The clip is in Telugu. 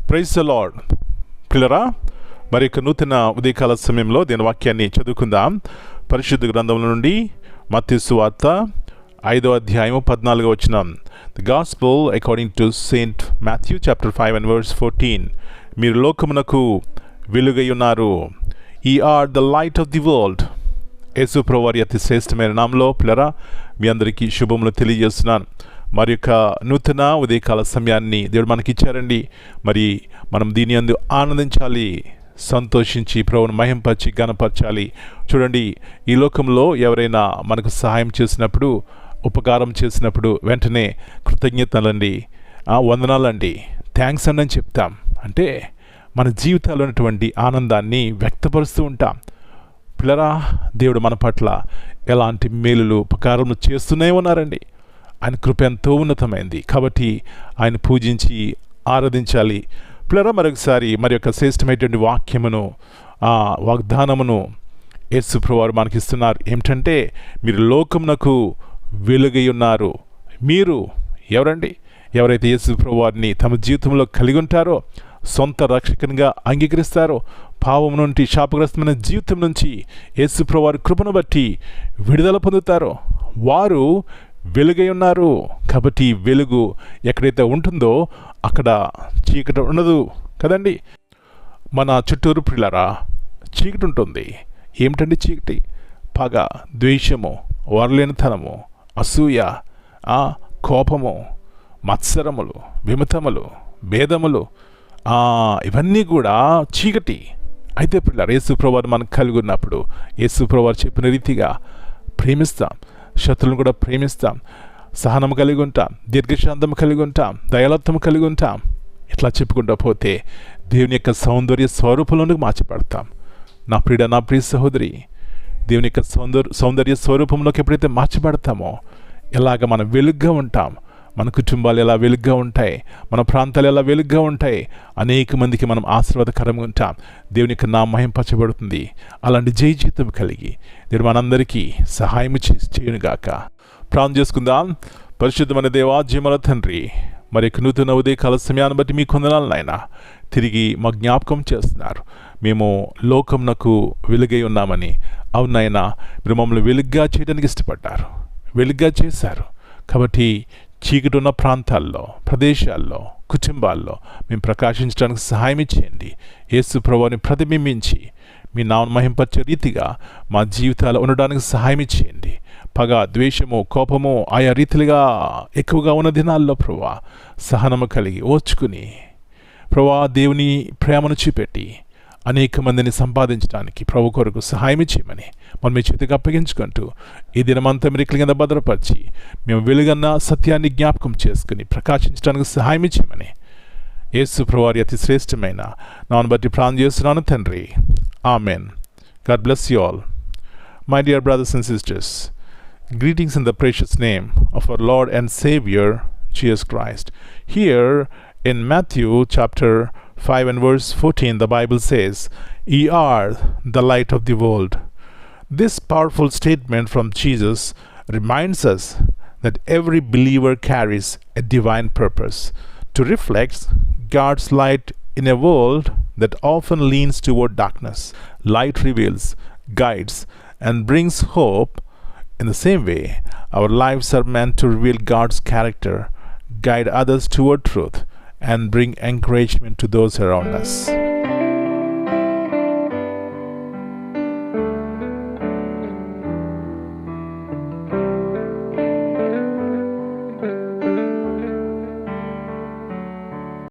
Praise the lord. పిల్లరా, మరి యొక్క నూతన ఉదయకాల సమయంలో దీని వాక్యాన్ని చదువుకుందాం. పరిశుద్ధ గ్రంథముల నుండి మత్తయి సువార్త 5వ అధ్యాయము 14వ వచనం. The gospel according to Saint Matthew chapter 5 and verse 14. మీరు లోకమునకు వెలుగై ఉన్నారు. Ye are the light of the world. Yesu ప్రభువారి అతి శ్రేష్టమైన నామములో పిల్లరా మీ అందరికీ శుభములు తెలియజేస్తున్నాను. మరి యొక్క నూతన ఉదయకాల సమయాన్ని దేవుడు మనకి ఇచ్చారండి. మరి మనం దీని యందు ఆనందించాలి, సంతోషించి ప్రభువును మహింపరిచి గణపరచాలి. చూడండి, ఈ లోకంలో ఎవరైనా మనకు సహాయం చేసినప్పుడు, ఉపకారం చేసినప్పుడు వెంటనే కృతజ్ఞతలండి, వందనాలండి, థ్యాంక్స్ అని చెప్తాం. అంటే మన జీవితాల్లో ఉన్నటువంటి ఆనందాన్ని వ్యక్తపరుస్తూ ఉంటాం. పిల్లరా, దేవుడు మన పట్ల ఎలాంటి మేలులు ఉపకారములు చేస్తూనే ఉన్నారండి. ఆయన కృప ఎంతో ఉన్నతమైంది కాబట్టి ఆయన పూజించి ఆరాధించాలి. పిల్లరా, మరొకసారి మరి యొక్క శ్రేష్టమైనటువంటి వాక్యమును, వాగ్దానమును యేసు ప్రభువారు మనకి ఇస్తున్నారు. ఏమిటంటే, మీరు లోకమునకు వెలుగై ఉన్నారు. మీరు ఎవరండి? ఎవరైతే యేసు ప్రభువారిని తమ జీవితంలో కలిగి ఉంటారో, సొంత రక్షకునిగా అంగీకరిస్తారో, పాపం నుండి శాపగ్రస్తమైన జీవితం నుంచి యేసు ప్రభువారి కృపను బట్టి విడుదల పొందుతారో వారు వెలుగై ఉన్నారు. కాబట్టి వెలుగు ఎక్కడైతే ఉంటుందో అక్కడ చీకటి ఉండదు కదండి. మన చుట్టూరు పిల్లరా చీకటి ఉంటుంది. ఏమిటండి చీకటి? పగ, ద్వేషము, వరలేనితనము, అసూయ, కోపము, మత్సరములు, విమతములు, భేదములు, ఇవన్నీ కూడా చీకటి. అయితే పిల్లలు, యేసు ప్రభువారు మనకు కలిగి ఉన్నప్పుడు యేసు ప్రభువారు చెప్పిన రీతిగా ప్రేమిస్తాం, శత్రువులను కూడా ప్రేమిస్తాం, సహనం కలిగి ఉంటాం, దీర్ఘశాంతం కలిగి ఉంటాం, దయాలత్వం కలిగి ఉంటాం. ఇట్లా చెప్పుకుంటూ పోతే దేవుని యొక్క సౌందర్య స్వరూపంలోనికి మార్చబడతాం. నా ప్రియ సహోదరి, దేవుని యొక్క సౌందర్య స్వరూపంలోకి ఎప్పుడైతే మార్చబడతామో ఎలాగ మనం వెలుగ్గా ఉంటాం, మన కుటుంబాలు ఎలా వెలుగ్గా ఉంటాయి, మన ప్రాంతాలు ఎలా వెలుగ్గా ఉంటాయి, అనేక మందికి మనం ఆశీర్వాదకరంగా ఉంటాం. దేవుని యొక్క నామం మహింపరచబడుతుంది. అలాంటి జయ జీవితం కలిగి దేవుడు మనందరికీ సహాయం చేయనుగాక. ప్రార్థన చేసుకుందాం. పరిశుద్ధమైన దేవా, జీవముల తండ్రి, మరి యొక్క నూతన ఉదయకాల సమయాన్ని బట్టి మీ కొందనాలు నాయన తిరిగి మా జ్ఞాపకం చేస్తున్నారు. మేము లోకమునకు వెలుగై ఉన్నామని. అవునాయన, మీరు మమ్మల్ని వెలుగ్గా చేయడానికి ఇష్టపడ్డారు, వెలుగ్గా చేశారు. కాబట్టి చీకటి ఉన్న ప్రాంతాల్లో, ప్రదేశాల్లో, కుటుంబాల్లో మేము ప్రకాశించడానికి సహాయం ఇచ్చేయండి. యేసు ప్రభువుని ప్రతిబింబించి మీ నామమును మహింపరిచే రీతిగా మా జీవితాలు ఉండడానికి సహాయం ఇచ్చేయండి. పగ, ద్వేషము, కోపము ఆయా రీతిలుగా ఎక్కువగా ఉన్న దినాల్లో ప్రభువా సహనము కలిగి ఓర్చుకుని ప్రభువా దేవుని ప్రేమను చూపెట్టి అనేక మందిని సంపాదించడానికి ప్రభు కొరకు సహాయం చేయమని మనం మీ చేతికి అప్పగించుకుంటూ ఈ దినమంతా మీరు కింద భద్రపరిచి మేము వెలుగన్న సత్యాన్ని జ్ఞాపకం చేసుకుని ప్రకాశించడానికి సహాయం చేయమని యేసు ప్రభువారి అతి శ్రేష్టమైన నామమును బట్టి ప్రార్థన చేస్తున్నాను తండ్రి. Amen. God bless you all. My dear brothers and sisters, greetings in the precious name of our Lord and Savior Jesus Christ. Here in Matthew chapter 5 and verse 14, the Bible says, "Ye are the light of the world." This powerful statement from Jesus reminds us that every believer carries a divine purpose to reflect God's light in a world that often leans toward darkness. Light reveals, guides, and brings hope. In the same way, our lives are meant to reveal God's character, guide others toward truth, and bring encouragement to those around us.